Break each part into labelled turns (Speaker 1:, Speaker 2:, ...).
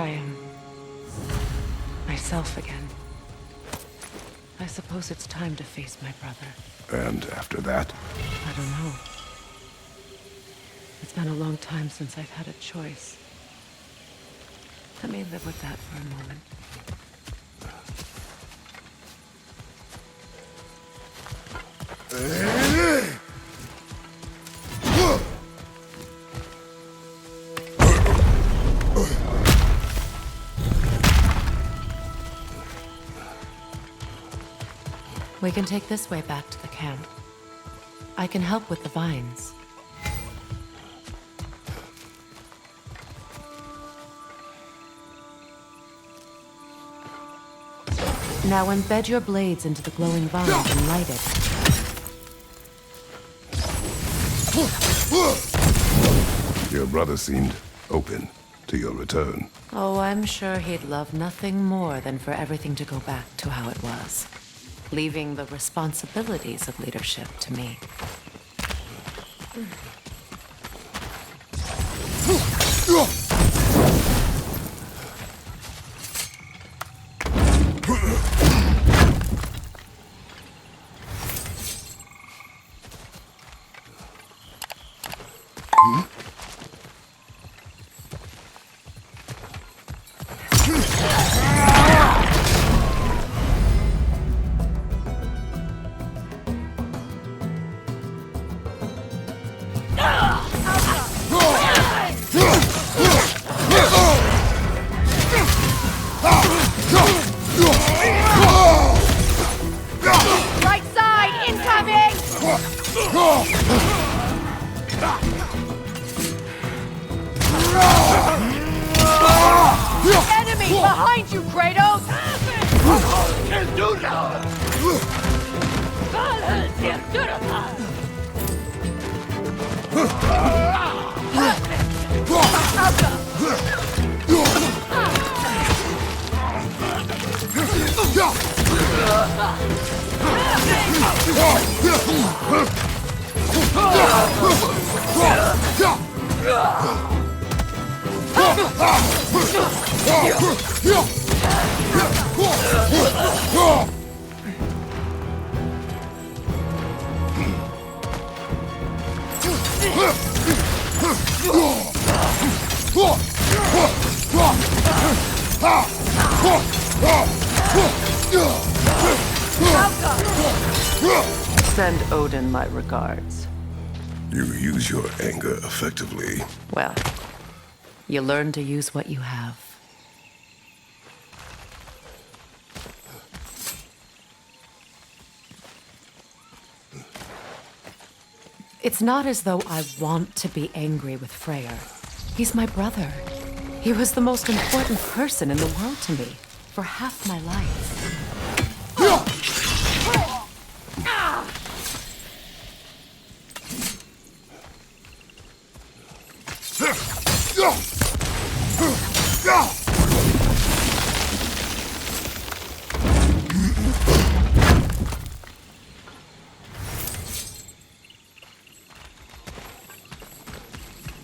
Speaker 1: I am myself again. I suppose it's time to face my brother.
Speaker 2: And after that?
Speaker 1: I don't know. It's been a long time since I've had a choice. Let me live with that for a moment. We can take this way back to the camp. I can help with the vines. Now embed your blades into the glowing vines and light it.
Speaker 2: Your brother seemed open to your return.
Speaker 1: Oh, I'm sure he'd love nothing more than for everything to go back to how it was, leaving the responsibilities of leadership to me.
Speaker 3: Right side, incoming! Enemy behind you, Kratos!
Speaker 1: Send Odin my regards.
Speaker 2: You use your anger effectively.
Speaker 1: Well, you learn to use what you have. It's not as though I want to be angry with Freyr. He's my brother. He was the most important person in the world to me for half my life.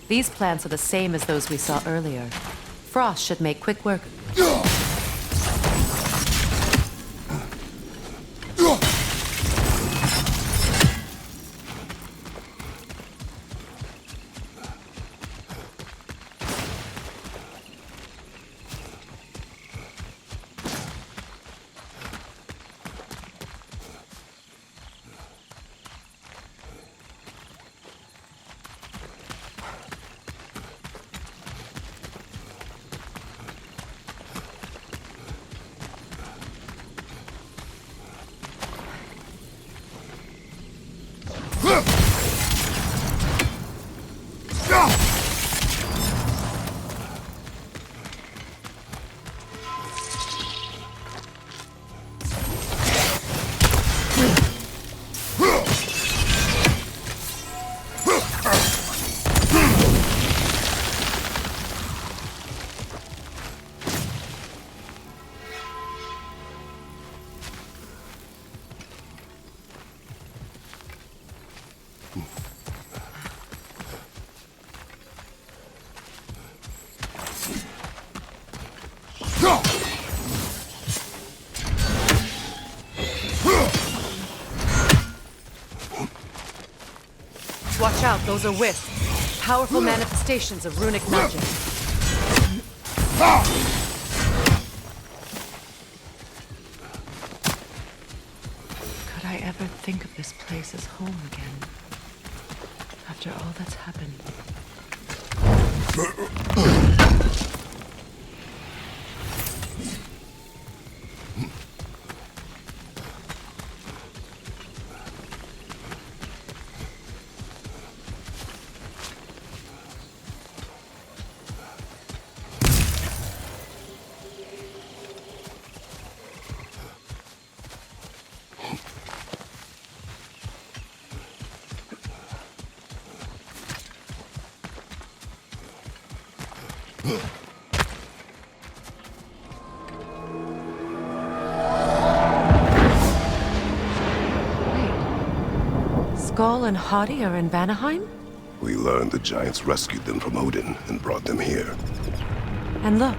Speaker 1: These plants are the same as those we saw earlier. Frost should make quick work. Watch out, those are wisps. Powerful manifestations of runic magic. Could I ever think of this place as home again? After all that's happened. Skull and Hati are in Vanaheim?
Speaker 2: We learned the giants rescued them from Odin and brought them here.
Speaker 1: And look,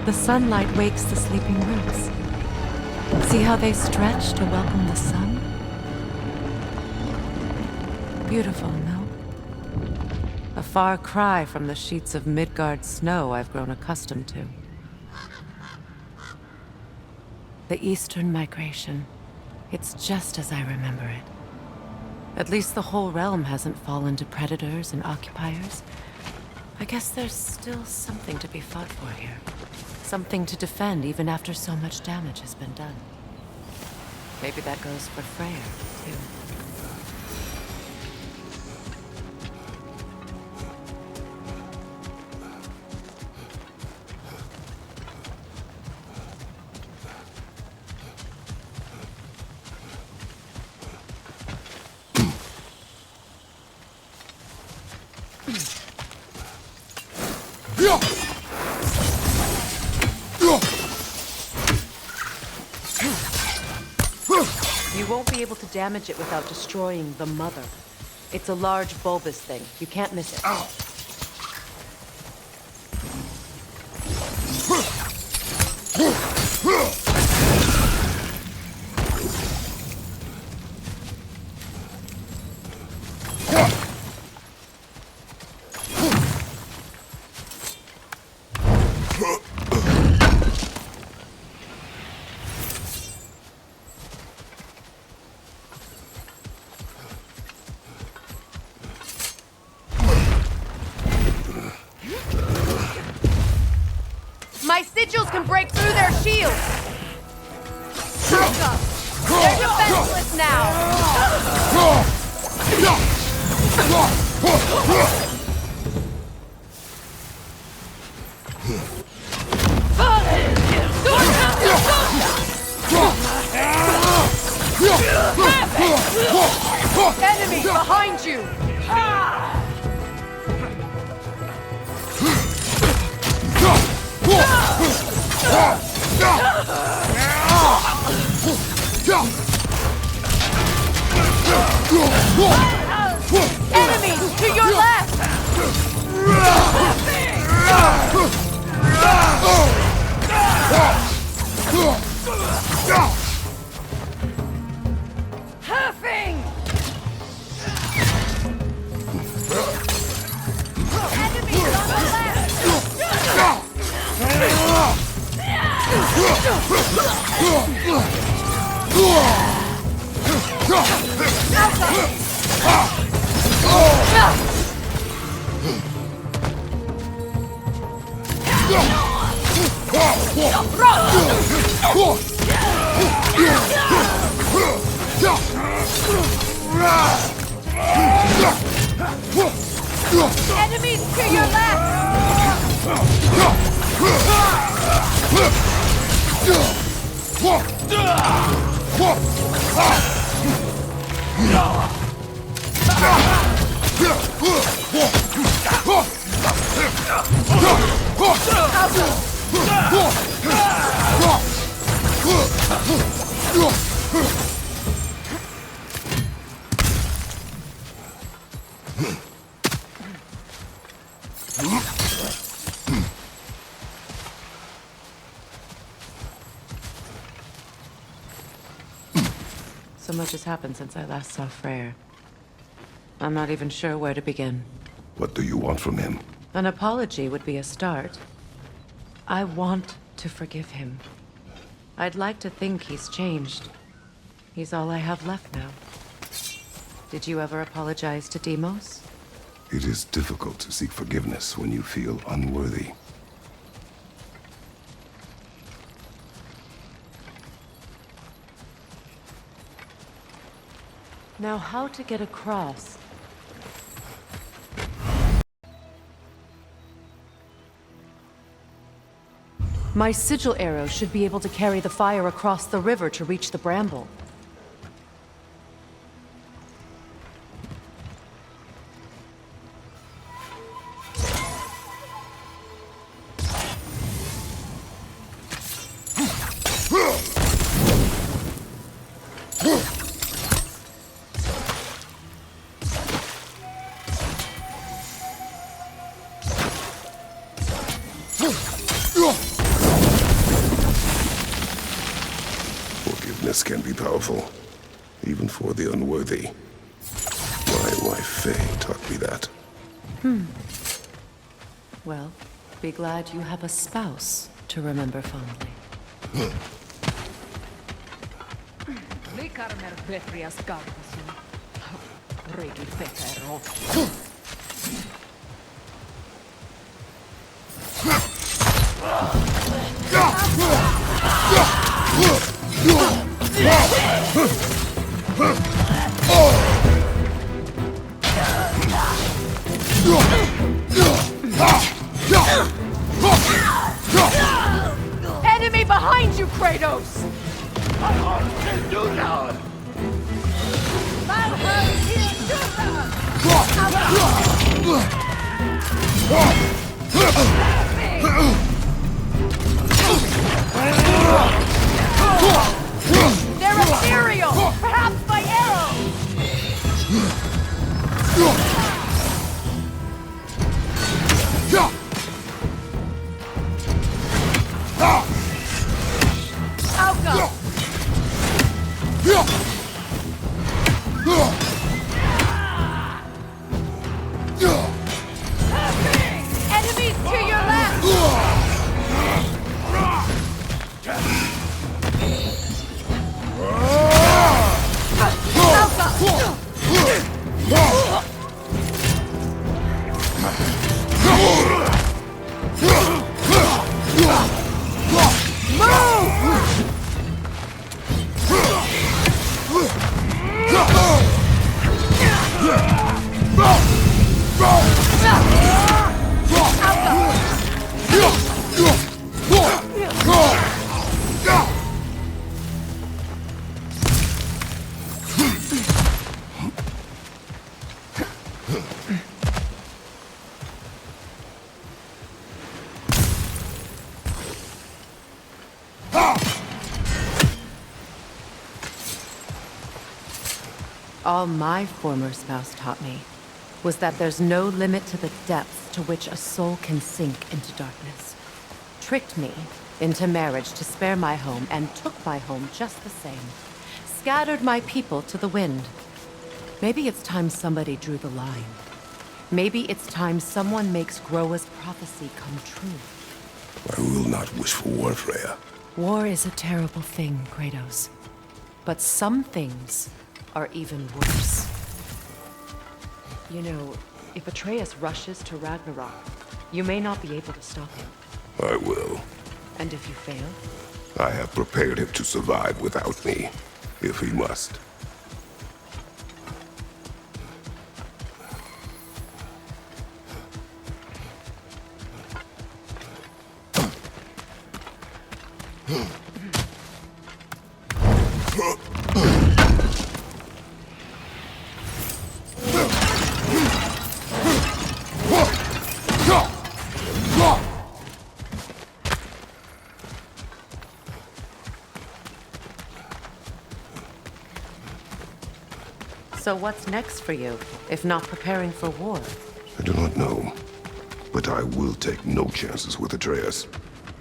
Speaker 1: the sunlight wakes the sleeping roots. See how they stretch to welcome the sun? Beautiful, no? A far cry from the sheets of Midgard snow I've grown accustomed to. The Eastern migration. It's just as I remember it. At least the whole realm hasn't fallen to predators and occupiers. I guess there's still something to be fought for here. Something to defend even after so much damage has been done. Maybe that goes for Freyr, too. You won't be able to damage it without destroying the mother. It's a large bulbous thing. You can't miss it.
Speaker 2: Ow!
Speaker 3: My sigils can break through their shields! TÜRKÇE! They're defenseless now! Enemy behind you! Enemies to your left! Huffing! Enemies on the left! Enemies to your
Speaker 1: So much has happened since I last saw Freyr. I'm not even sure where to begin.
Speaker 2: What do you want from him?
Speaker 1: An apology would be a start. I want to forgive him. I'd like to think he's changed. He's all I have left now. Did you ever apologize to Demos?
Speaker 2: It is difficult to seek forgiveness when you feel unworthy.
Speaker 1: Now, how to get across? My sigil arrow should be able to carry the fire across the river to reach the bramble.
Speaker 2: Forgiveness can be powerful, even for the unworthy. My wife Faye taught me that.
Speaker 1: Well, be glad you have a spouse to remember fondly.
Speaker 3: Enemy behind you, Kratos! They're ethereal! Perhaps by arrows! Alka! Enemies to your left!
Speaker 1: All my former spouse taught me was that there's no limit to the depths to which a soul can sink into darkness. Tricked me into marriage to spare my home and took my home just the same. Scattered my people to the wind. Maybe it's time somebody drew the line. Maybe it's time someone makes Groa's prophecy come true.
Speaker 2: I will not wish for war, Freya.
Speaker 1: War is a terrible thing, Kratos. But some things are even worse. You know, if Atreus rushes to Ragnarok, you may not be able to stop him.
Speaker 2: I will.
Speaker 1: And if you fail?
Speaker 2: I have prepared him to survive without me, if he must.
Speaker 1: So what's next for you, if not preparing for war?
Speaker 2: I do not know, but I will take no chances with Atreus.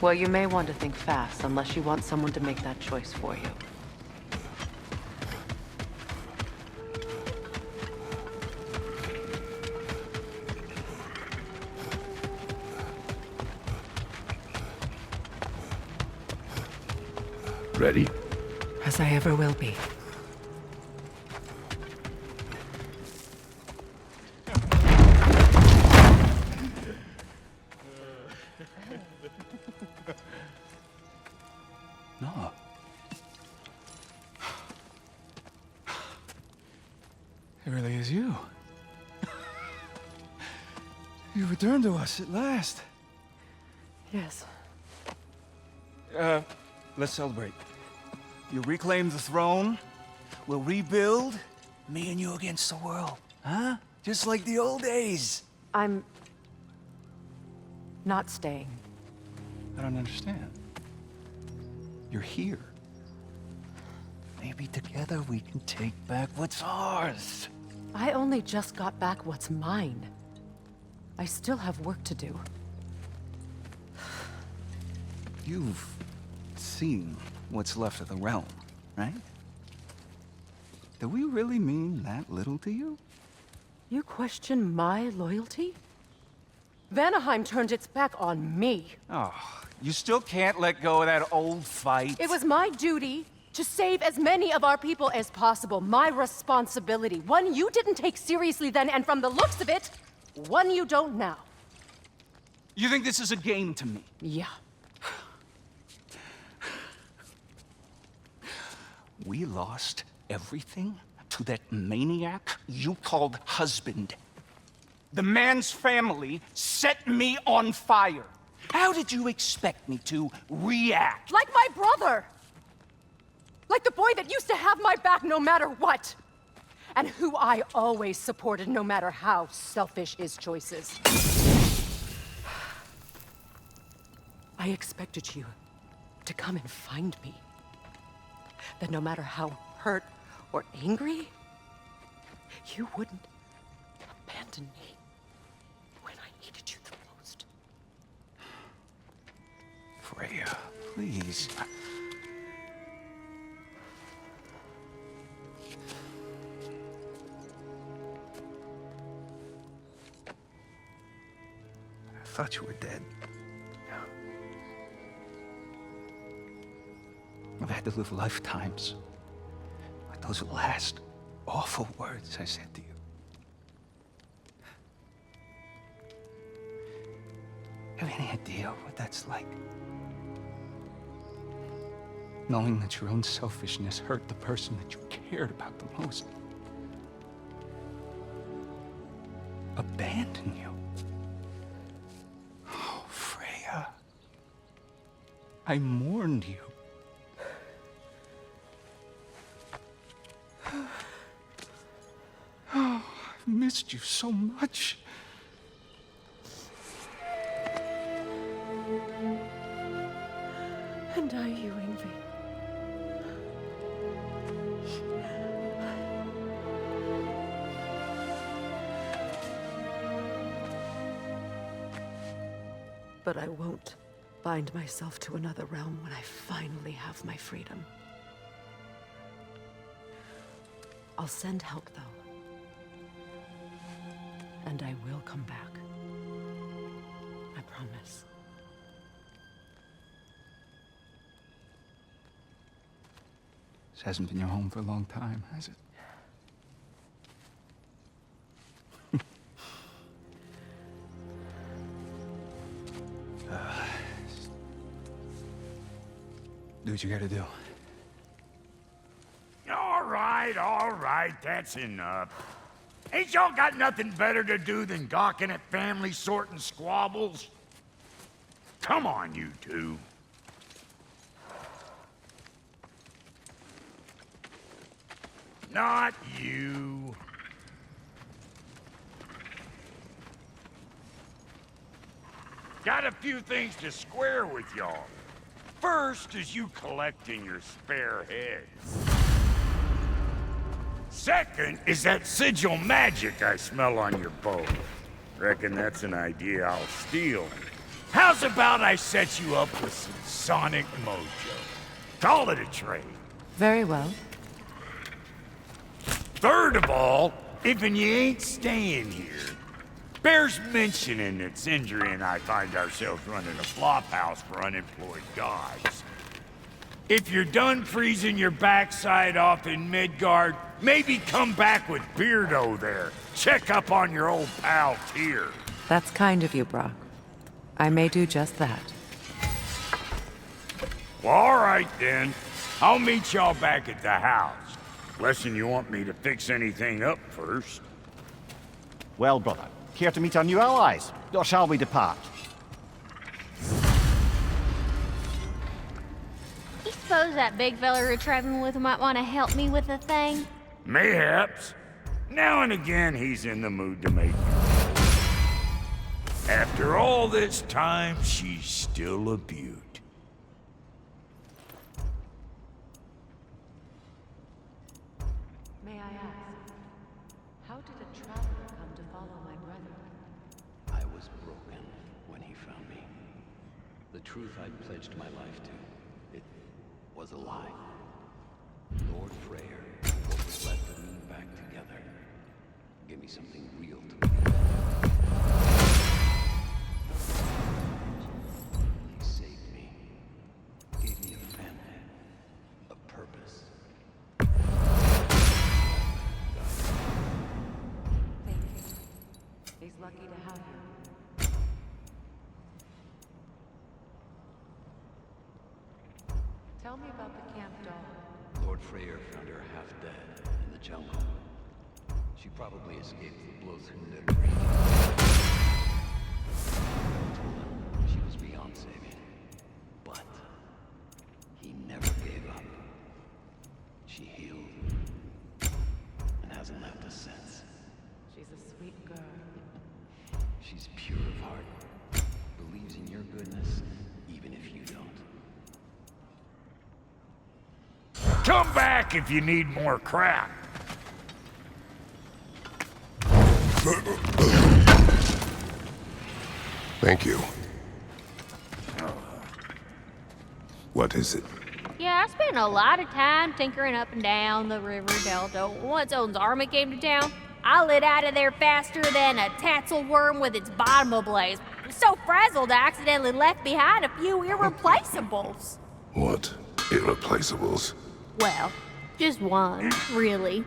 Speaker 1: Well, you may want to think fast, unless you want someone to make that choice for you.
Speaker 4: Ready?
Speaker 1: As I ever will be.
Speaker 4: No. It really is you. You returned to us at last.
Speaker 1: Yes.
Speaker 4: Let's celebrate. You reclaim the throne. We'll rebuild. Me and you against the world. Huh? Just like the old days.
Speaker 1: I'm... not staying.
Speaker 4: I don't understand. You're here. Maybe together we can take back what's ours.
Speaker 1: I only just got back what's mine. I still have work to do.
Speaker 4: You've seen what's left of the realm, right? Do we really mean that little to you?
Speaker 1: You question my loyalty? Vanaheim turned its back on me.
Speaker 4: Oh, you still can't let go of that old fight?
Speaker 1: It was my duty to save as many of our people as possible. My responsibility. One you didn't take seriously then, and from the looks of it, one you don't now.
Speaker 4: You think this is a game to me?
Speaker 1: Yeah.
Speaker 4: We lost everything to that maniac you called husband. The man's family set me on fire. How did you expect me to react?
Speaker 1: Like my brother! Like the boy that used to have my back no matter what! And who I always supported no matter how selfish his choices. I expected you to come and find me. That no matter how hurt or angry, you wouldn't abandon me when I needed you the most.
Speaker 4: Freya, please. I thought you were dead. I've had to live lifetimes with those last awful words I said to you. Have any idea what that's like? Knowing that your own selfishness hurt the person that you cared about the most. Abandon you. Oh, Freya. I mourned you. Oh, I've missed you so much.
Speaker 1: And I you, Ingvi. But I won't bind myself to another realm when I finally have my freedom. I'll send help, though. And I will come back. I promise.
Speaker 4: This hasn't been your home for a long time, has it? Do what you gotta do.
Speaker 5: All right, that's enough. Ain't y'all got nothing better to do than gawking at family sorting squabbles? Come on, you two. Not you. Got a few things to square with y'all. First is you collecting your spare heads. Second is that sigil magic I smell on your bow. Reckon that's an idea I'll steal. How's about I set you up with some sonic mojo? Call it a trade.
Speaker 1: Very well.
Speaker 5: Third of all, if you ain't staying here, bears mentioning that Sindri and I find ourselves running a flop house for unemployed gods. If you're done freezing your backside off in Midgard, maybe come back with Beardo there. Check up on your old pal Tyr.
Speaker 1: That's kind of you, Brock. I may do just that.
Speaker 5: Well, all right then. I'll meet y'all back at the house. Unless you want me to fix anything up first.
Speaker 6: Well, brother, care to meet our new allies? Or shall we depart?
Speaker 7: You suppose that big fella you're traveling with might want to help me with a thing?
Speaker 5: Mayhaps. Now and again, he's in the mood to make you. After all this time, she's still a beaut.
Speaker 1: May I ask, how did a traveler come to follow my brother?
Speaker 8: I was broken when he found me. The truth I'd pledged my life to, it was a lie. Lord Freyr hoped to let the mean back together. Give me something real to believe in. He saved me. Gave me a family. A purpose.
Speaker 1: Thank you. He's lucky to have you. Tell me about the camp dog.
Speaker 8: Lord Freyr found her half dead in the jungle. She probably escaped the Blothunde breed. I told him she was beyond saving. But he never gave up. She healed and hasn't left us since.
Speaker 1: She's a sweet girl.
Speaker 8: She's pure of heart, believes in your goodness, even if you don't.
Speaker 5: Come back if you need more crap.
Speaker 2: Thank you. What is it?
Speaker 7: Yeah, I spent a lot of time tinkering up and down the river delta. Once Odin's army came to town, I lit out of there faster than a tassel worm with its bottom ablaze. So frazzled, I accidentally left behind a few irreplaceables.
Speaker 2: What? Irreplaceables?
Speaker 7: Well, just one, really.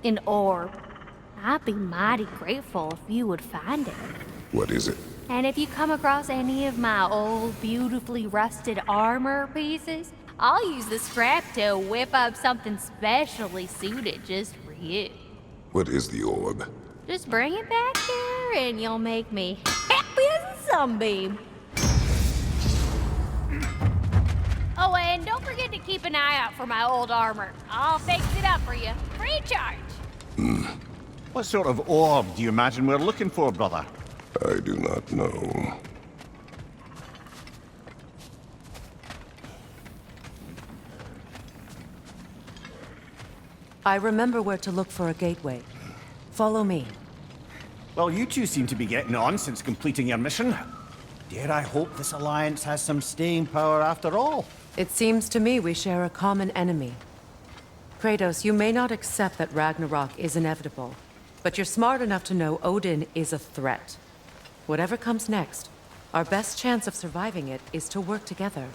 Speaker 7: An orb. I'd be mighty grateful if you would find it.
Speaker 2: What is it?
Speaker 7: And if you come across any of my old, beautifully rusted armor pieces, I'll use the scrap to whip up something specially suited just for you.
Speaker 2: What is the orb?
Speaker 7: Just bring it back here and you'll make me happy as a sunbeam. Oh, and don't forget to keep an eye out for my old armor. I'll fix it up for you, free of charge.
Speaker 6: What sort of orb do you imagine we're looking for, brother?
Speaker 2: I do not know.
Speaker 1: I remember where to look for a gateway. Follow me.
Speaker 6: Well, you two seem to be getting on since completing your mission. Dare I hope this alliance has some staying power after all?
Speaker 1: It seems to me we share a common enemy. Kratos, you may not accept that Ragnarok is inevitable, but you're smart enough to know Odin is a threat. Whatever comes next, our best chance of surviving it is to work together.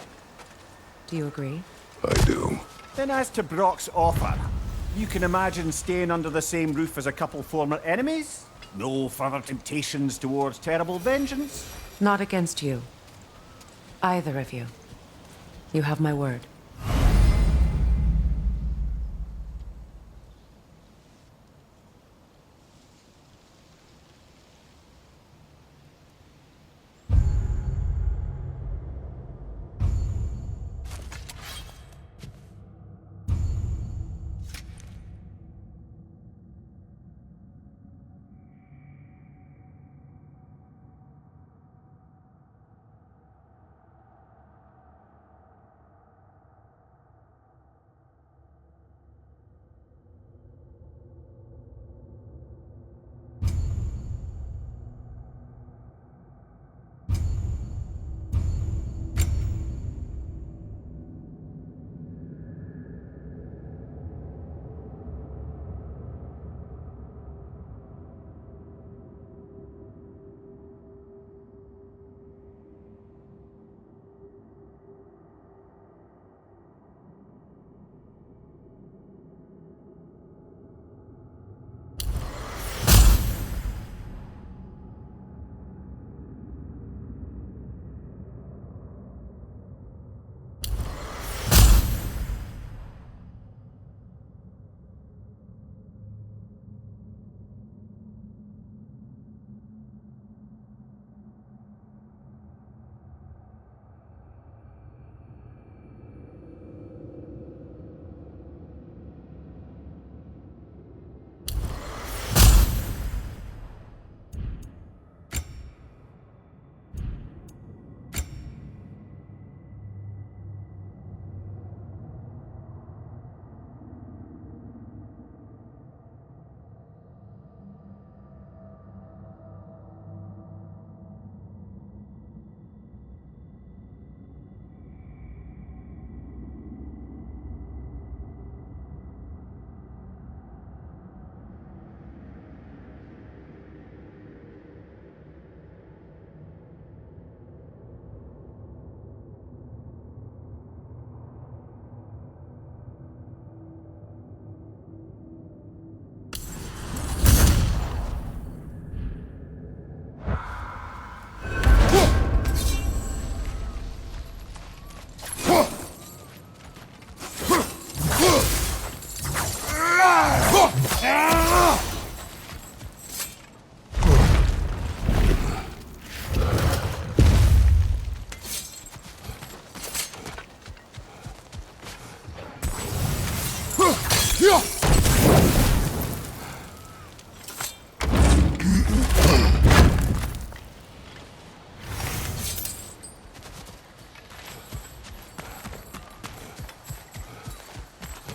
Speaker 1: Do you agree?
Speaker 2: I do.
Speaker 6: Then as to Brock's offer, you can imagine staying under the same roof as a couple former enemies? No further temptations towards terrible vengeance?
Speaker 1: Not against you. Either of you. You have my word.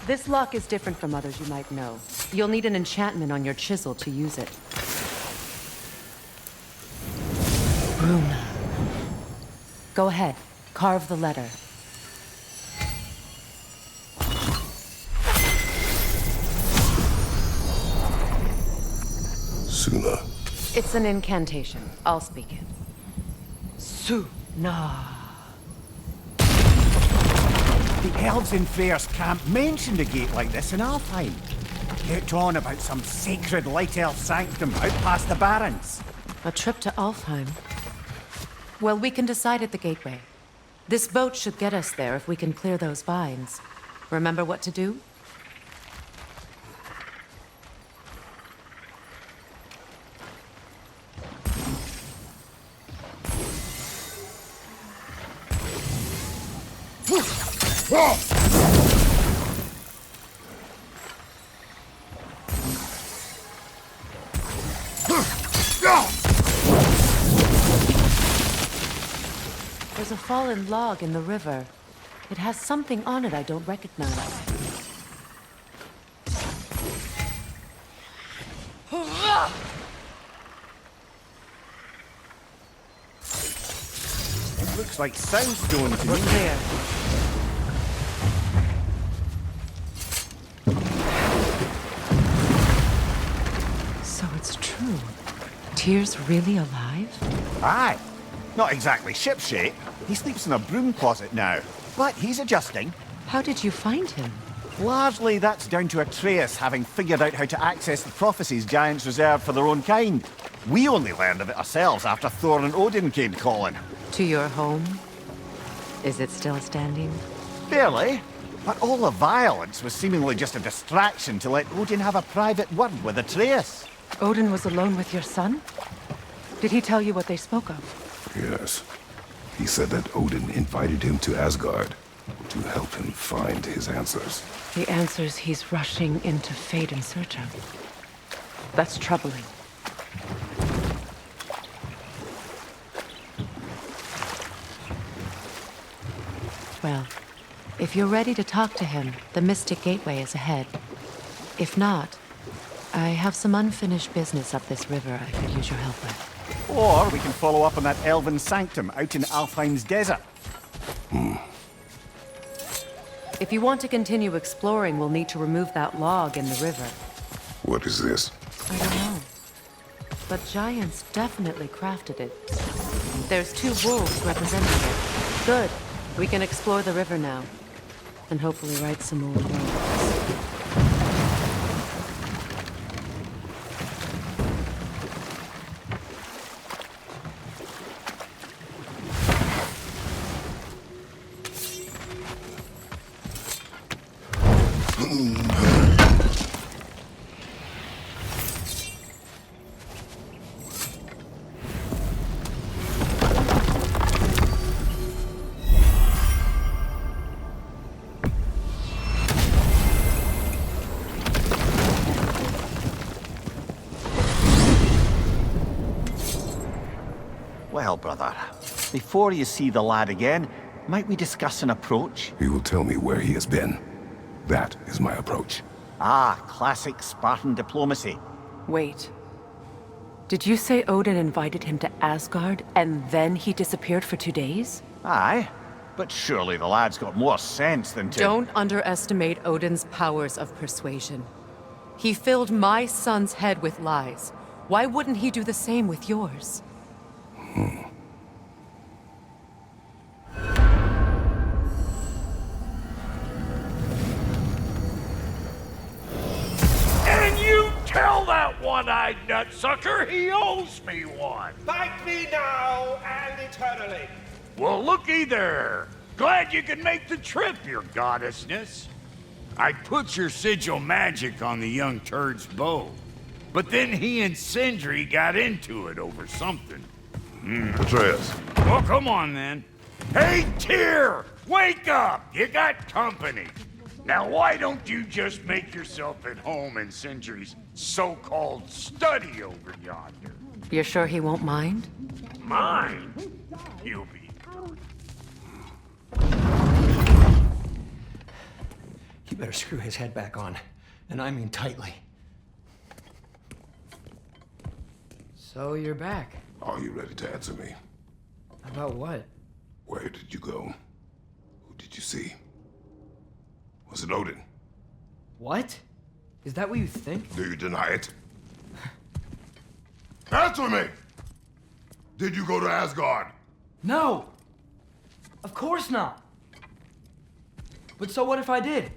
Speaker 1: This lock is different from others you might know. You'll need an enchantment on your chisel to use it. Rune. Go ahead. Carve the letter.
Speaker 2: Suna.
Speaker 1: It's an incantation. I'll speak it. Suna.
Speaker 6: The elves in Freyr's camp mentioned a gate like this in Alfheim. Kept on about some sacred light elf sanctum out past the Barrens.
Speaker 1: A trip to Alfheim. Well, we can decide at the gateway. This boat should get us there if we can clear those vines. Remember what to do? There's a fallen log in the river. It has something on it I don't recognize.
Speaker 6: It looks like soundstone to
Speaker 1: We're
Speaker 6: me.
Speaker 1: clear. So it's true. Tyr's really alive?
Speaker 6: Aye. Not exactly shipshape. He sleeps in a broom closet now. But he's adjusting.
Speaker 1: How did you find him?
Speaker 6: Largely, that's down to Atreus having figured out how to access the prophecies giants reserve for their own kind. We only learned of it ourselves after Thor and Odin came calling.
Speaker 1: To your home? Is it still standing?
Speaker 6: Barely. But all the violence was seemingly just a distraction to let Odin have a private word with Atreus.
Speaker 1: Odin was alone with your son? Did he tell you what they spoke of?
Speaker 2: Yes. He said that Odin invited him to Asgard to help him find his answers.
Speaker 1: The answers he's rushing into fate in search of. That's troubling. Well, if you're ready to talk to him, the Mystic Gateway is ahead. If not, I have some unfinished business up this river I could use your help with.
Speaker 6: Or we can follow up on that elven sanctum out in Alfheim's desert.
Speaker 1: If you want to continue exploring, we'll need to remove that log in the river.
Speaker 2: What is this?
Speaker 1: I don't know. But giants definitely crafted it. There's 2 wolves representing it. Good. We can explore the river now. And hopefully right some old roads.
Speaker 6: Well, brother, before you see the lad again, might we discuss an approach?
Speaker 2: He will tell me where he has been. That is my approach.
Speaker 6: Ah, classic Spartan diplomacy.
Speaker 1: Wait. Did you say Odin invited him to Asgard, and then he disappeared for 2 days?
Speaker 6: Aye, but surely the lad's got more sense than to...
Speaker 1: Don't underestimate Odin's powers of persuasion. He filled my son's head with lies. Why wouldn't he do the same with yours?
Speaker 5: And you tell that one-eyed nutsucker he owes me one.
Speaker 9: Thank me now and eternally.
Speaker 5: Well, looky there. Glad you could make the trip, your goddessness. I put your sigil magic on the young turd's bow, but then he and Sindri got into it over something.
Speaker 2: Atreus.
Speaker 5: Well, come on then. Hey, Tyr! Wake up! You got company. Now why don't you just make yourself at home in Sindri's so-called study over yonder?
Speaker 1: You're sure he won't mind?
Speaker 5: Mine? He'll be.
Speaker 10: You better screw his head back on, and I mean tightly.
Speaker 11: So you're back.
Speaker 2: Are you ready to answer me?
Speaker 11: About what?
Speaker 2: Where did you go? Who did you see? Was it Odin?
Speaker 11: What? Is that what you think?
Speaker 2: Do you deny it? Answer me! Did you go to Asgard?
Speaker 11: No! Of course not! But so what if I did?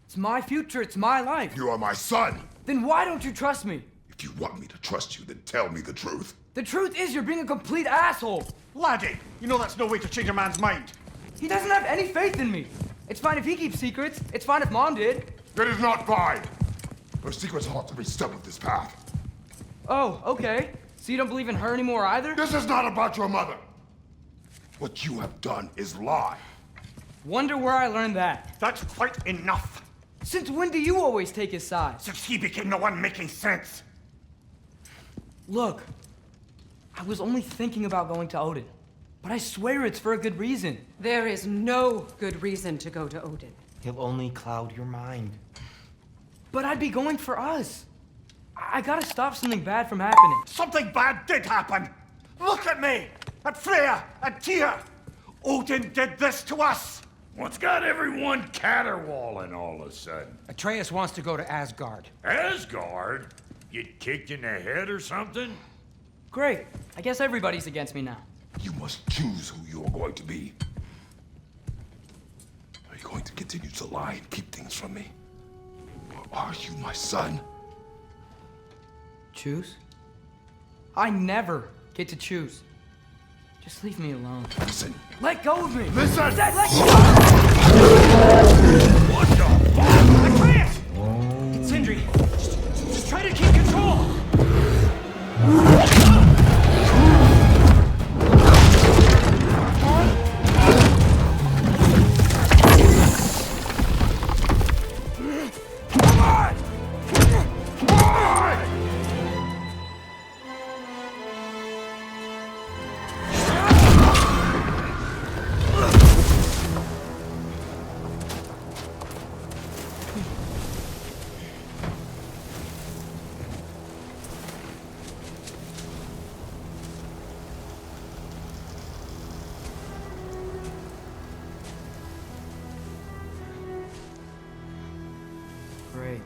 Speaker 11: It's my future, it's my life.
Speaker 2: You are my son!
Speaker 11: Then why don't you trust me?
Speaker 2: If you want me to trust you, then tell me the truth.
Speaker 11: The truth is you're being a complete asshole!
Speaker 6: Laddie, you know that's no way to change a man's mind.
Speaker 11: He doesn't have any faith in me. It's fine if he keeps secrets. It's fine if Mom did.
Speaker 2: It is not fine! Her secrets ought to be step of this path.
Speaker 11: Oh, okay. So you don't believe in her anymore either?
Speaker 2: This is not about your mother. What you have done is lie.
Speaker 11: Wonder where I learned that.
Speaker 6: That's quite enough.
Speaker 11: Since when do you always take his side?
Speaker 6: Since he became the one making sense.
Speaker 11: Look, I was only thinking about going to Odin. But I swear it's for a good reason.
Speaker 1: There is no good reason to go to Odin.
Speaker 10: He'll only cloud your mind.
Speaker 11: But I'd be going for us. I gotta stop something bad from happening.
Speaker 6: Something bad did happen. Look at me, at Freya, at Tyr. Odin did this to us.
Speaker 5: What's got everyone caterwauling all of a sudden?
Speaker 10: Atreus wants to go to Asgard.
Speaker 5: Asgard? Get kicked in the head or something?
Speaker 11: Great. I guess everybody's against me now.
Speaker 2: You must choose who you are going to be. Are you going to continue to lie and keep things from me? Or are you my son?
Speaker 11: Choose? I never get to choose. Just leave me alone.
Speaker 2: Listen.
Speaker 11: Let go of me!
Speaker 2: Listen!
Speaker 11: I said let go!
Speaker 5: What the fuck?
Speaker 11: Atreus! It's Sindri. Just try to keep control! Great.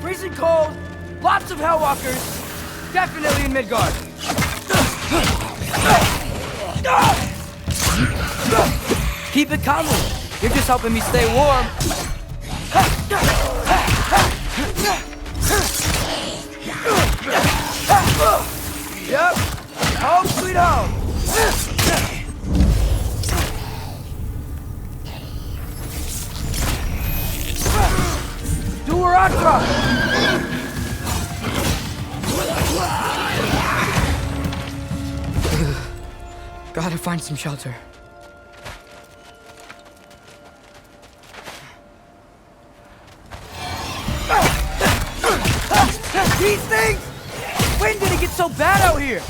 Speaker 11: Freezing cold, lots of Hellwalkers, definitely in Midgard. Keep it coming. You're just helping me stay warm. Yep. Home sweet home. Duratra! Gotta find some shelter. These things! When did it get so bad out here?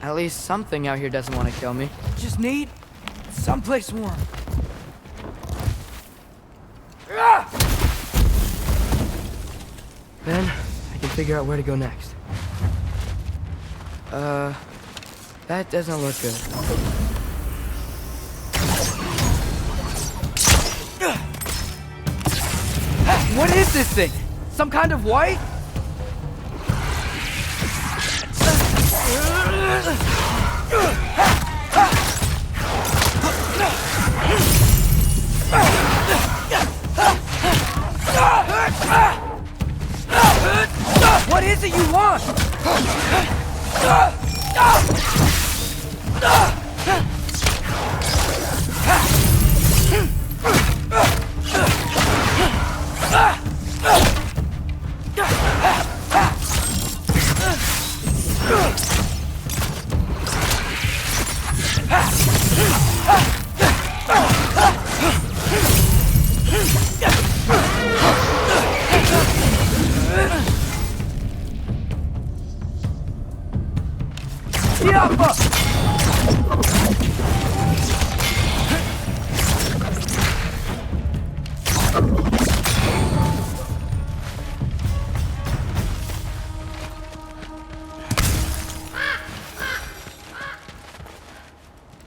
Speaker 11: At least something out here doesn't want to kill me. Just need someplace warm. Then I can figure out where to go next. That doesn't look good. What is this thing? Some kind of white? What is it you want?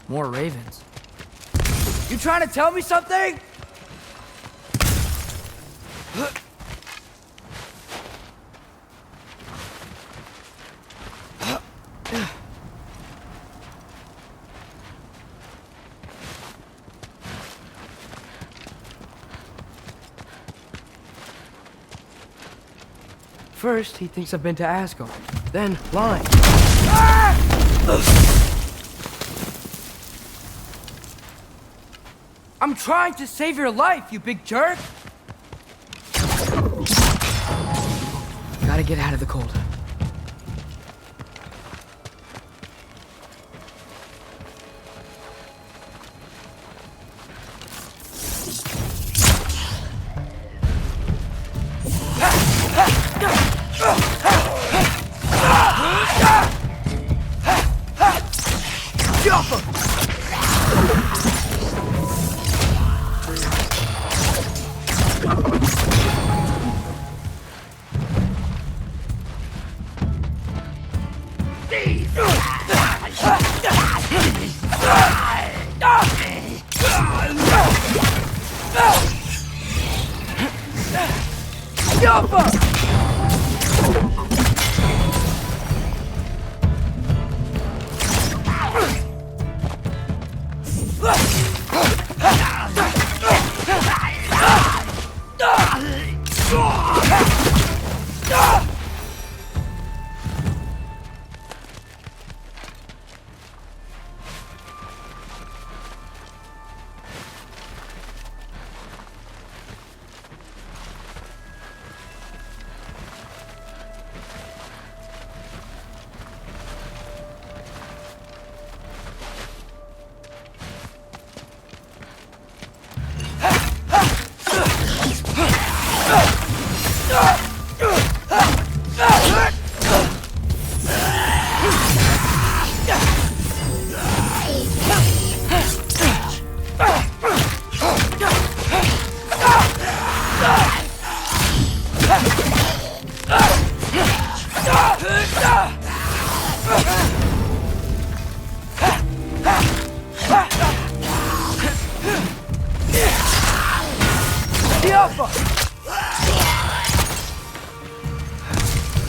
Speaker 11: More ravens. You trying to tell me something? First, he thinks I've been to Asgard. Then, lying. I'm trying to save your life, you big jerk! Gotta get out of the cold.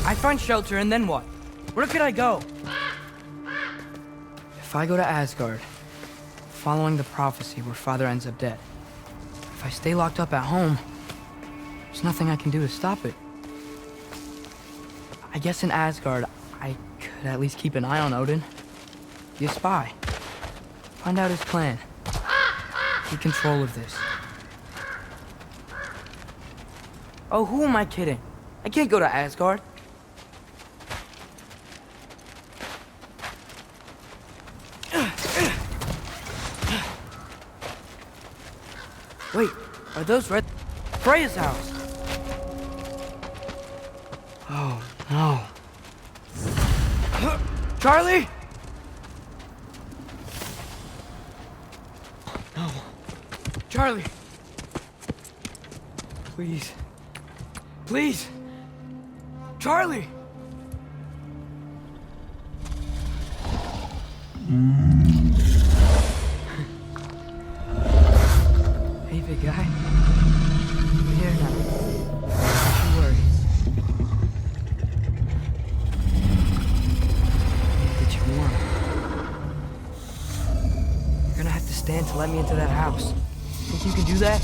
Speaker 11: I find shelter, and then what? Where could I go? If I go to Asgard, following the prophecy where Father ends up dead, if I stay locked up at home, there's nothing I can do to stop it. I guess in Asgard, I could at least keep an eye on Odin. Be a spy. Find out his plan. Take control of this. Oh, who am I kidding? I can't go to Asgard. Wait, are those red... Freya's house? Oh, no. Charlie? No. Charlie. Please. Please. Charlie. Hey, big guy. We're here now. Don't worry. Get you warm. You're gonna have to stand to let me into that house. Think you can do that?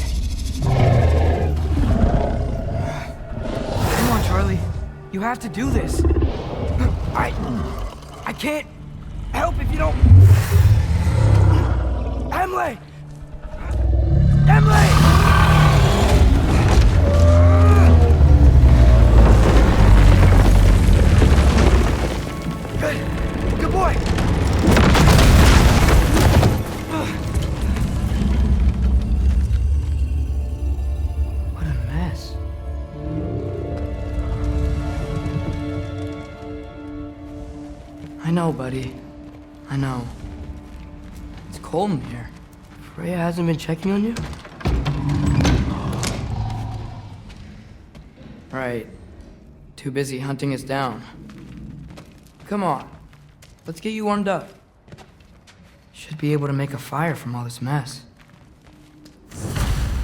Speaker 11: Come on, Charlie. You have to do this. I can't help if you don't... Emily! Emily! Good boy! What a mess. I know, buddy. I know. It's cold in here. Freya hasn't been checking on you? Right. Too busy hunting us down. Come on. Let's get you warmed up. Should be able to make a fire from all this mess.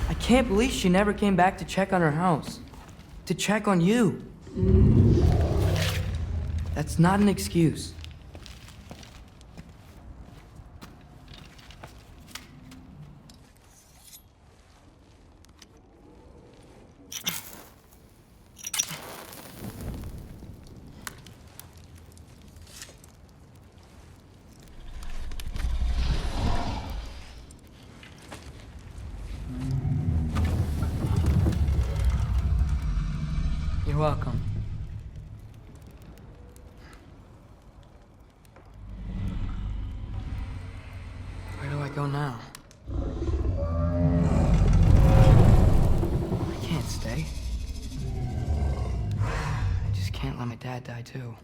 Speaker 11: I can't believe she never came back to check on her house. To check on you. That's not an excuse. You're welcome. Where do I go now? I can't stay. I just can't let my dad die too.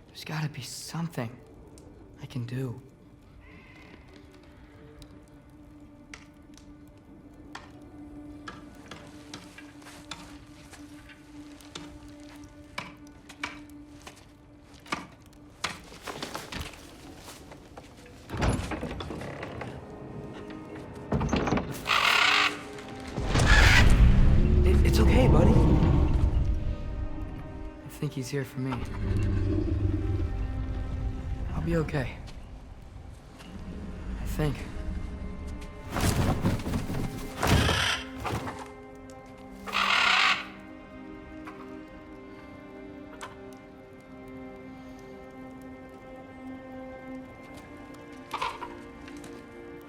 Speaker 11: There's gotta be something I can do. It's okay, buddy. I think he's here for me. I'll be okay. I think.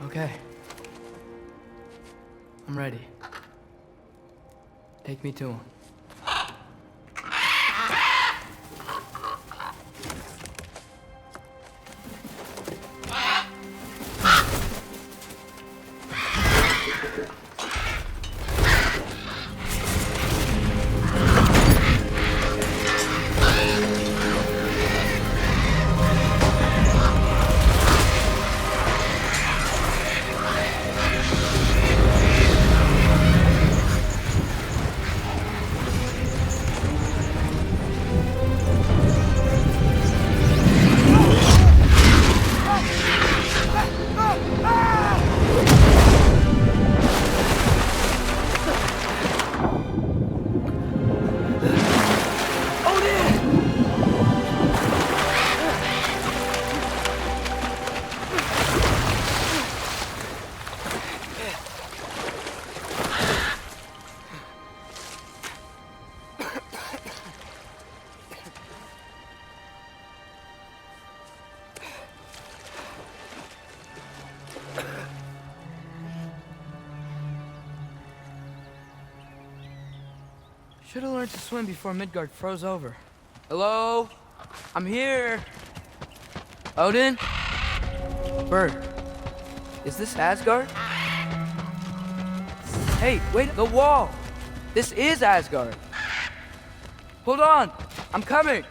Speaker 11: Okay. I'm ready. Take me to him. Should have learned to swim before Midgard froze over. Hello? I'm here. Odin? Bird. Is this Asgard? Hey, wait, the wall! This is Asgard. Hold on, I'm coming.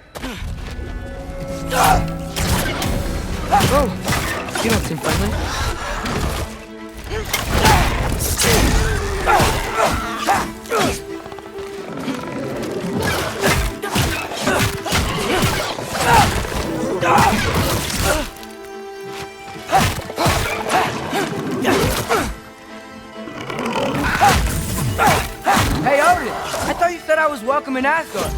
Speaker 11: Oh, you don't seem friendly. Hey, Odin! I thought you said I was welcome in Asgard.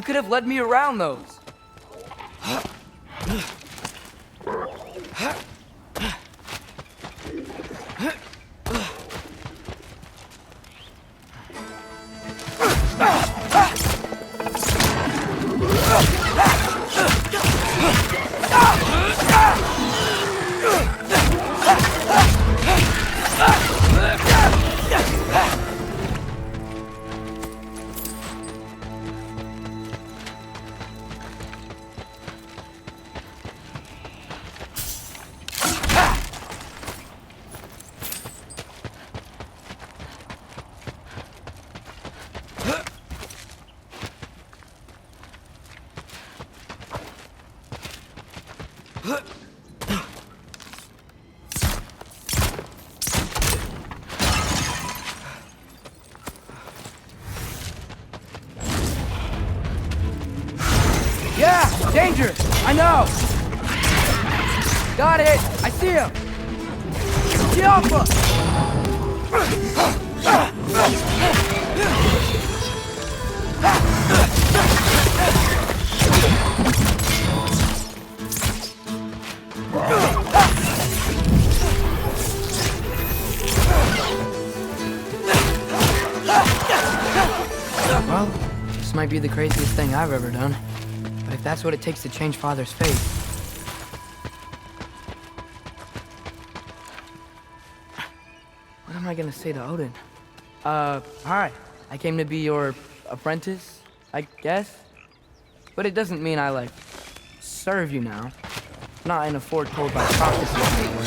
Speaker 11: could have led me around those. Yeah! Danger! I know! Got it! I see him! The Alpha! Well, this might be the craziest thing I've ever done. But if that's what it takes to change Father's fate... What am I gonna say to Odin? Hi. I came to be your apprentice, I guess? But it doesn't mean I, like, serve you now. Not in a foretold by prophecy way.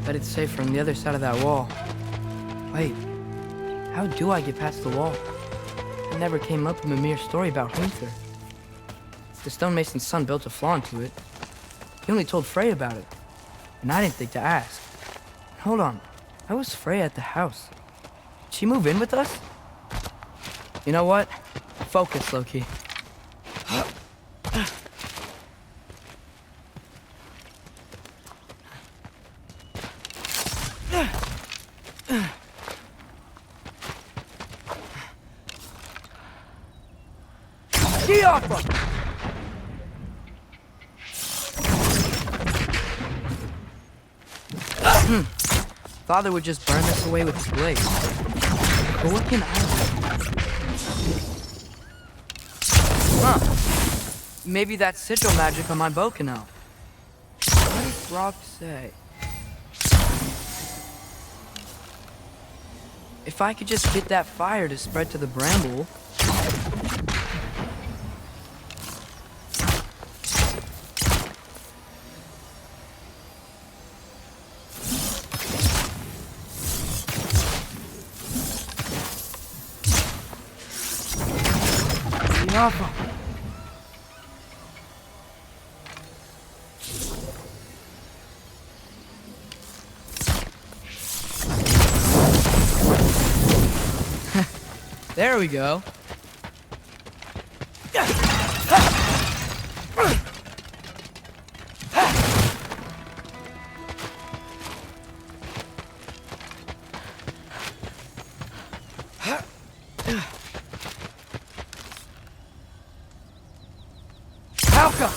Speaker 11: Bet it's safer on the other side of that wall. Wait, how do I get past the wall? It never came up in Mimir's story about Hinther. The stonemason's son built a flaw into it. He only told Frey about it, and I didn't think to ask. Hold on, how was Frey at the house? Did she move in with us? You know what? Focus, Loki. Father would just burn this away with his blade. But what can I do? Huh. Maybe that sigil magic on my bow can help. What does Rock say? If I could just get that fire to spread to the bramble... There we go. Halka!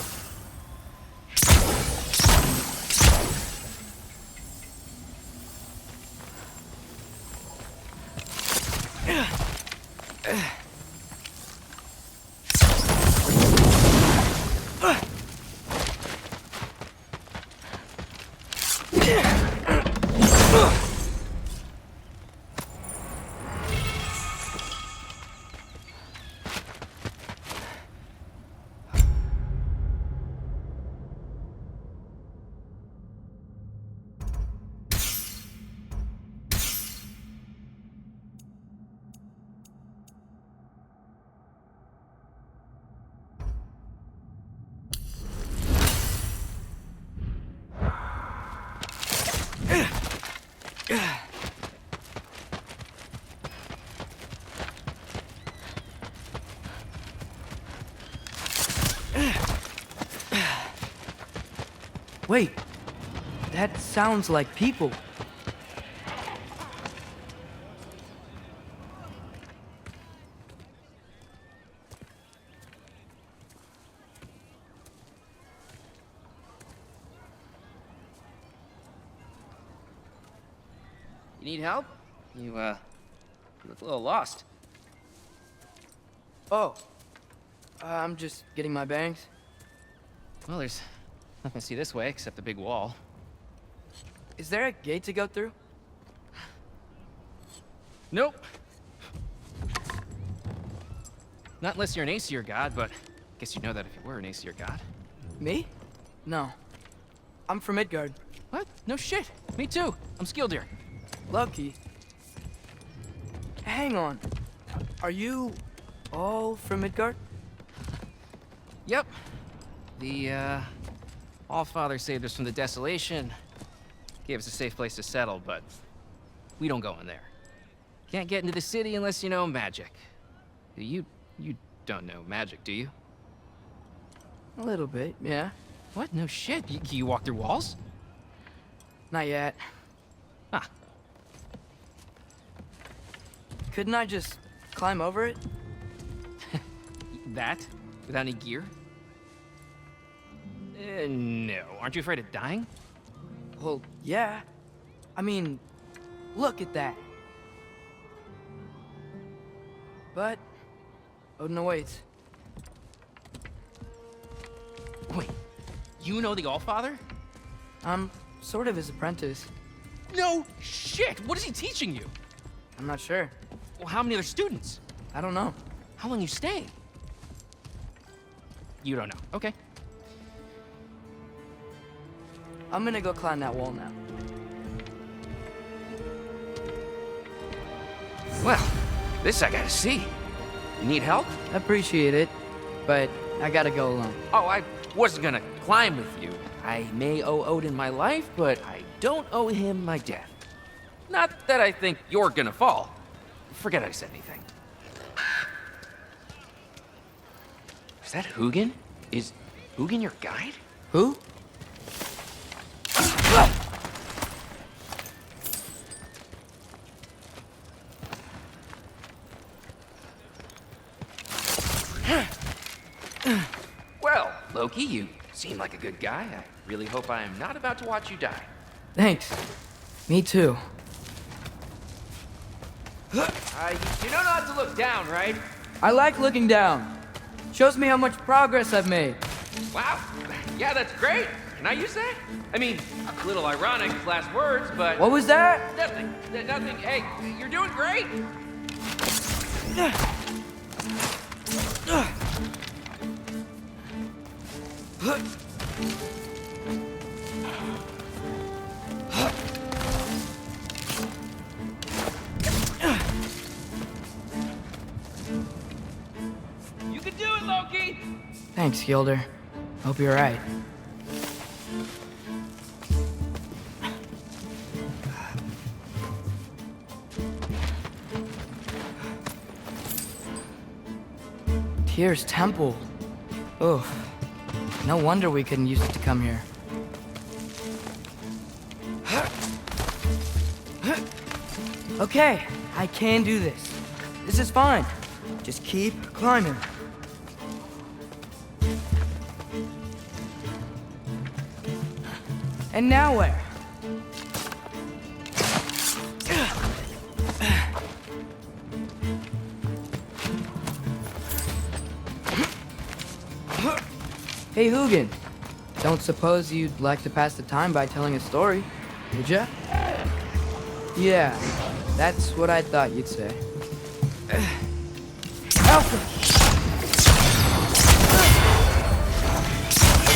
Speaker 11: Wait, that sounds like people.
Speaker 12: You need help? You look a little lost.
Speaker 11: Oh, I'm just getting my bearings.
Speaker 12: Well, there's nothing to see this way except the big wall.
Speaker 11: Is there a gate to go through?
Speaker 12: Nope. Not unless you're an Aesir god, but I guess you'd know that if you were an Aesir god.
Speaker 11: Me? No. I'm from Midgard.
Speaker 12: What? No shit. Me too. I'm Skildir.
Speaker 11: Lucky. Hang on. Are you all from Midgard?
Speaker 12: Yep. The, Allfather saved us from the desolation. Gave us a safe place to settle, but we don't go in there. Can't get into the city unless you know magic. You don't know magic, do you?
Speaker 11: A little bit, yeah.
Speaker 12: What? No shit. You walk through walls?
Speaker 11: Not yet.
Speaker 12: Huh.
Speaker 11: Couldn't I just climb over it?
Speaker 12: That? Without any gear? No. Aren't you afraid of dying?
Speaker 11: Well, yeah. I mean, look at that. But Odin awaits.
Speaker 12: Wait, you know the Allfather?
Speaker 11: I'm sort of his apprentice.
Speaker 12: No shit! What is he teaching you?
Speaker 11: I'm not sure.
Speaker 12: Well, how many other students?
Speaker 11: I don't know.
Speaker 12: How long you stay? You don't know. Okay.
Speaker 11: I'm gonna go climb that wall now.
Speaker 12: Well, this I gotta see. You need help?
Speaker 11: Appreciate it, but I gotta go alone.
Speaker 12: Oh, I wasn't gonna climb with you. I may owe Odin my life, but I don't owe him my death. Not that I think you're gonna fall. Forget I said anything. Is that Hugin? Is Hugin your guide?
Speaker 11: Who?
Speaker 12: Well, Loki, you seem like a good guy. I really hope I am not about to watch you die.
Speaker 11: Thanks. Me too.
Speaker 12: You know not to look down, right?
Speaker 11: I like looking down. Shows me how much progress I've made.
Speaker 12: Wow. Yeah, that's great. Can I use that? I mean, a little ironic, last words, but...
Speaker 11: What was that?
Speaker 12: Nothing. Nothing. Hey, you're doing great. You can do it, Loki!
Speaker 11: Thanks, Gilder. Hope you're right. Tyr's temple. Oh, no wonder we couldn't use it to come here. Okay, I can do this. This is fine. Just keep climbing. And now where? Hey, Hugin. Don't suppose you'd like to pass the time by telling a story, would ya? Yeah, that's what I thought you'd say. Alpha!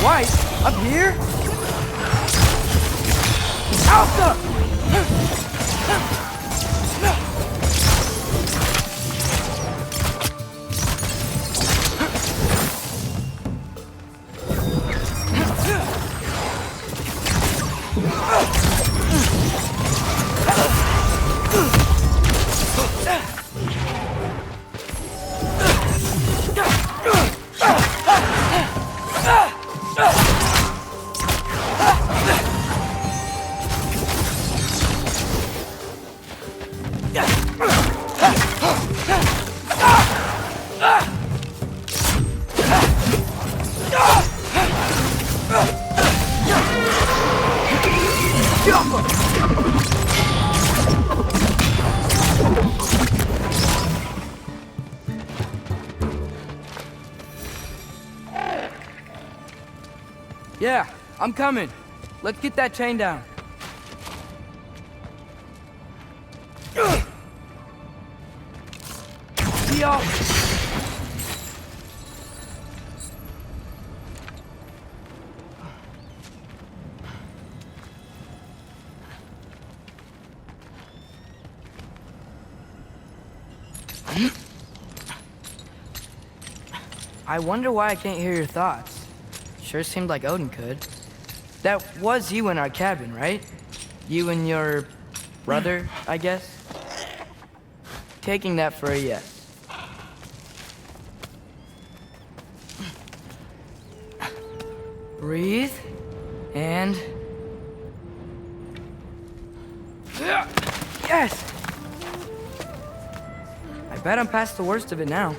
Speaker 11: White? Up here? Alpha! Yeah, I'm coming. Let's get that chain down. See y'all. I wonder why I can't hear your thoughts. Sure seemed like Odin could. That was you in our cabin, right? You and your brother, I guess? Taking that for a yes. Breathe, and... Yes! I bet I'm past the worst of it now.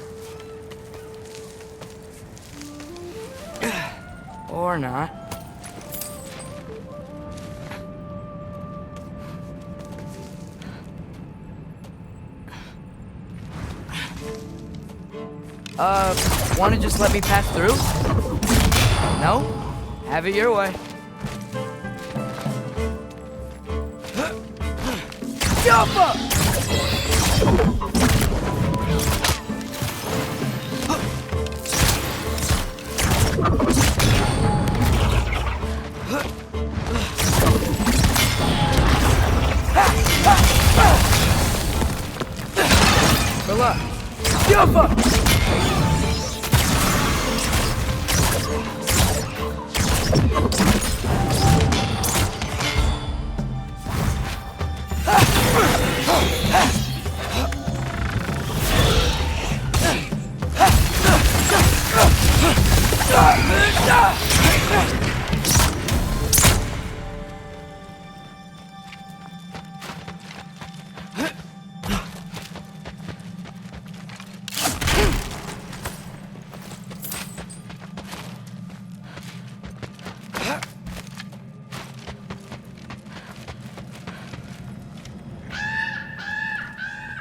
Speaker 11: Or not. Wanna just let me pass through? No? Have it your way. Jump up! Good luck. Jump up!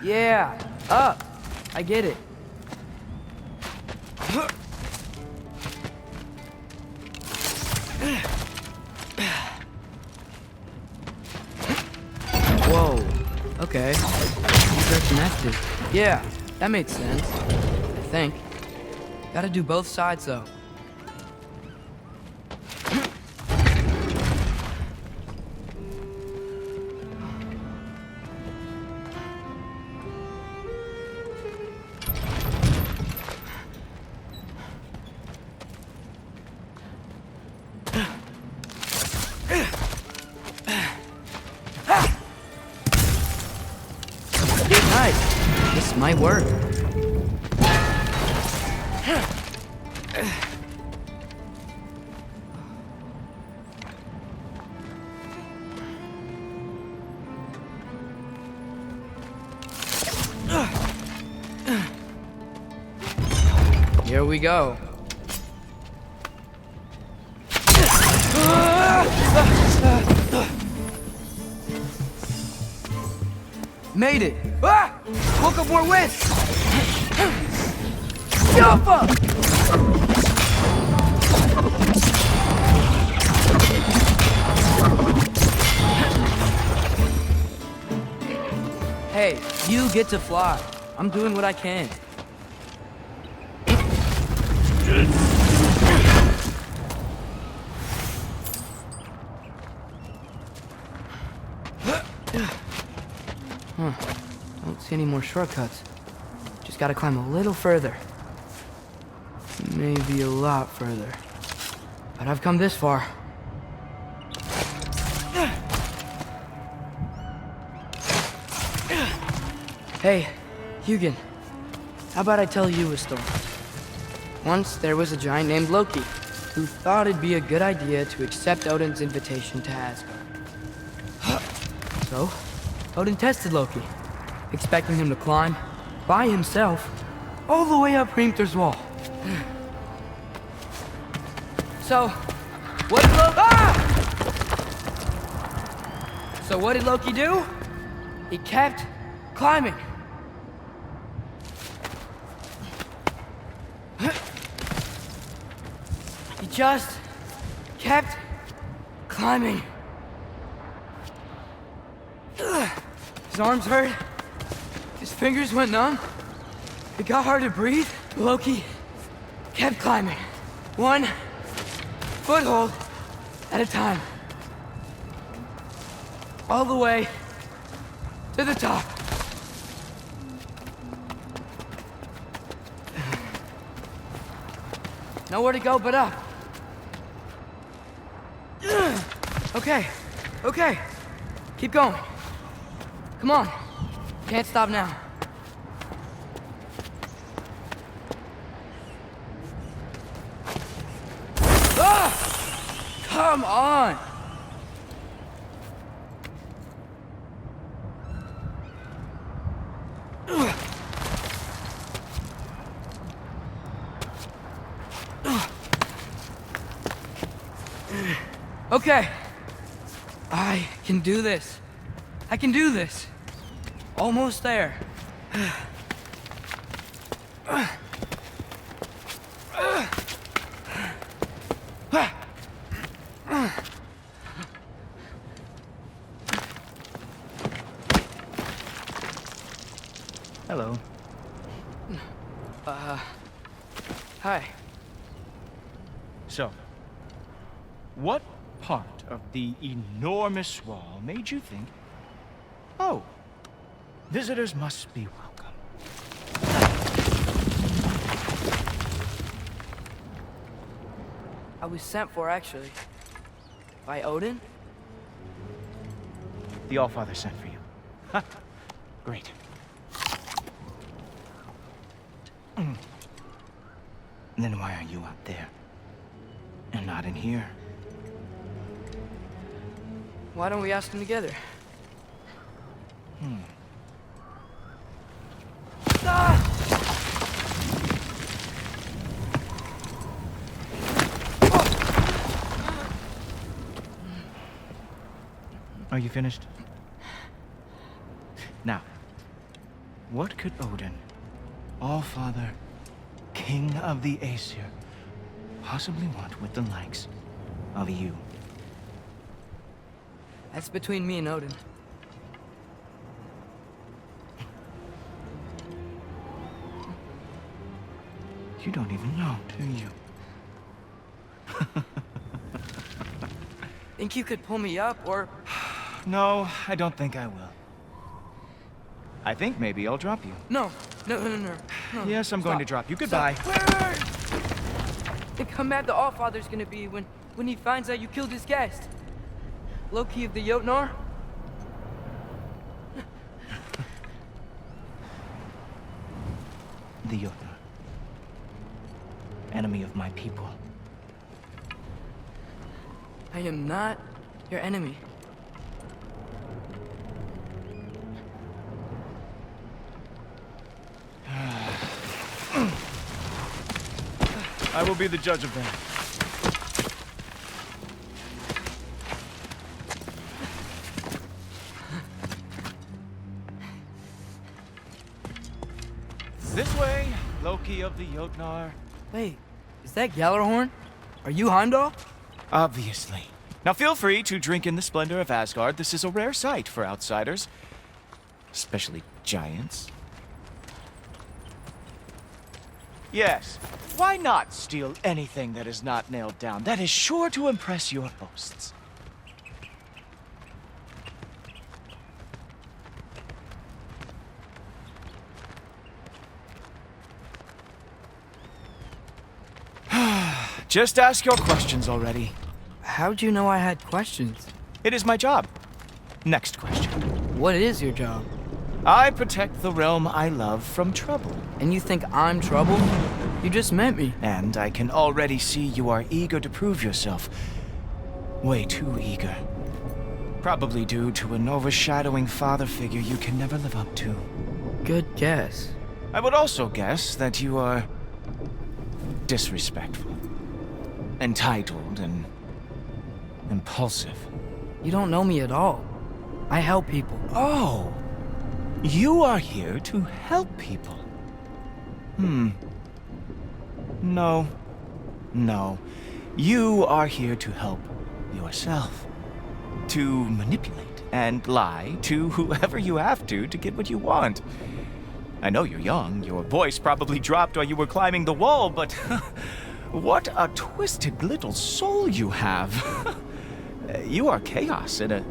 Speaker 11: Yeah, up. I get it. Whoa. Okay. These are connected. Yeah, that made sense. I think. Gotta do both sides, though. This might work. Here we go. Made it! Ah! Woke up more west! Jump up! Hey, you get to fly. I'm doing what I can. Don't see any more shortcuts. Just gotta climb a little further. Maybe a lot further. But I've come this far. Hey, Hugin. How about I tell you a story? Once there was a giant named Loki, who thought it'd be a good idea to accept Odin's invitation to Asgard. So, Odin tested Loki, expecting him to climb, by himself, all the way up Hrimthur's wall. So, what did So what did Loki do? He kept climbing. He just kept climbing. His arms hurt. His fingers went numb. It got hard to breathe. Loki kept climbing. One foothold at a time. All the way to the top. Nowhere to go but up. Okay, okay. Keep going. Come on. Can't stop now. Ah! Come on! Okay. I can do this. I can do this. Almost there.
Speaker 4: Hello.
Speaker 11: Hi.
Speaker 4: So, what part of the enormous wall made you think, oh, visitors must be welcome?
Speaker 11: I was sent for, actually. By Odin?
Speaker 4: The Allfather sent for you. Ha! Great. Then why are you out there? And not in here?
Speaker 11: Why don't we ask them together?
Speaker 4: Are you finished? Now, what could Odin, Allfather, King of the Aesir, possibly want with the likes of you?
Speaker 11: That's between me and Odin.
Speaker 4: You don't even know, do you?
Speaker 11: Think you could pull me up, or...
Speaker 4: No, I don't think I will. I think maybe I'll drop you.
Speaker 11: No.
Speaker 4: Yes, I'm going to drop you. Goodbye.
Speaker 11: Wait. Think how mad the Allfather's gonna be when he finds out you killed his guest. Loki of the Jotnar?
Speaker 4: The Jotnar. Enemy of my people.
Speaker 11: I am not your enemy.
Speaker 4: I will be the judge of that. This way, Loki of the Jotnar.
Speaker 11: Wait, is that Gjallarhorn? Are you Heimdall?
Speaker 4: Obviously. Now feel free to drink in the splendor of Asgard. This is a rare sight for outsiders. Especially giants. Yes, why not steal anything that is not nailed down? That is sure to impress your hosts. Just ask your questions already.
Speaker 11: How'd you know I had questions?
Speaker 4: It is my job. Next question.
Speaker 11: What is your job?
Speaker 4: I protect the realm I love from trouble.
Speaker 11: And you think I'm trouble? You just met me.
Speaker 4: And I can already see you are eager to prove yourself. Way too eager. Probably due to an overshadowing father figure you can never live up to.
Speaker 11: Good guess.
Speaker 4: I would also guess that you are disrespectful, entitled, and impulsive.
Speaker 11: You don't know me at all. I help people.
Speaker 4: Oh, you are here to help people. No.
Speaker 13: You are here to help yourself. To manipulate and lie to whoever you have to get what you want. I know you're young. Your voice probably dropped while you were climbing the wall, but what a twisted little soul you have. You are chaos in a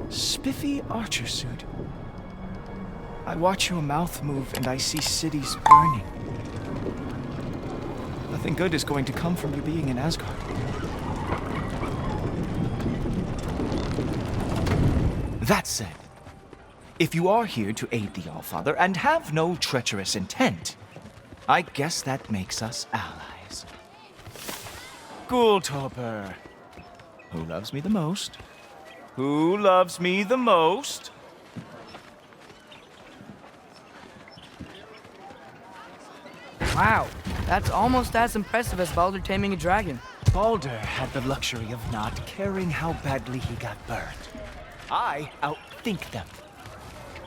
Speaker 13: spiffy archer suit. I watch your mouth move and I see cities burning. Nothing good is going to come from you being in Asgard. That said, if you are here to aid the Allfather and have no treacherous intent, I guess that makes us allies. Gulltoper. Who loves me the most? Who loves me the most?
Speaker 11: Wow, that's almost as impressive as Baldur taming a dragon.
Speaker 13: Baldur had the luxury of not caring how badly he got burned. I outthink them.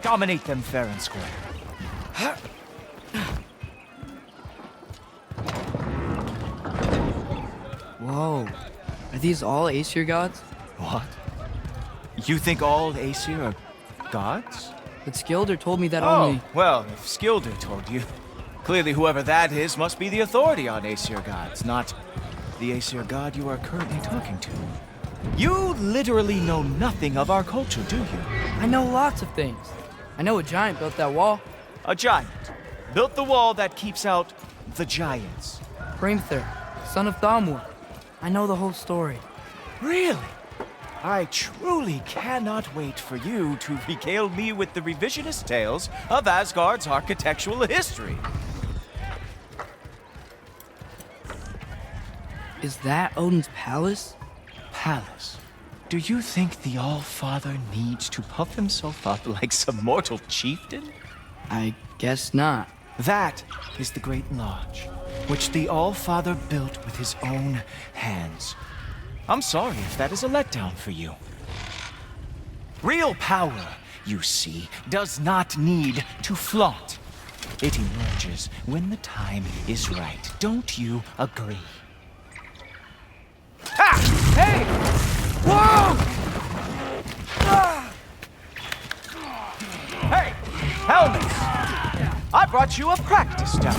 Speaker 13: Dominate them fair and square.
Speaker 11: Whoa, are these all Aesir gods?
Speaker 13: What? You think all Aesir are gods?
Speaker 11: But Skilder told me that
Speaker 13: Oh,
Speaker 11: only...
Speaker 13: well, if Skilder told you, clearly whoever that is must be the authority on Aesir gods, not the Aesir god you are currently talking to. You literally know nothing of our culture, do you?
Speaker 11: I know lots of things. I know a giant built that wall.
Speaker 13: A giant built the wall that keeps out the giants.
Speaker 11: Hrimthur, son of Thamur. I know the whole story.
Speaker 13: Really? I truly cannot wait for you to regale me with the revisionist tales of Asgard's architectural history.
Speaker 11: Is that Odin's palace?
Speaker 13: Palace? Do you think the All-Father needs to puff himself up like some mortal chieftain?
Speaker 11: I guess not.
Speaker 13: That is the Great Lodge, which the All-Father built with his own hands. I'm sorry if that is a letdown for you. Real power, you see, does not need to flaunt. It emerges when the time is right. Don't you agree? Ha! Hey! Whoa! Hey! Helmets! I brought you a practice dummy.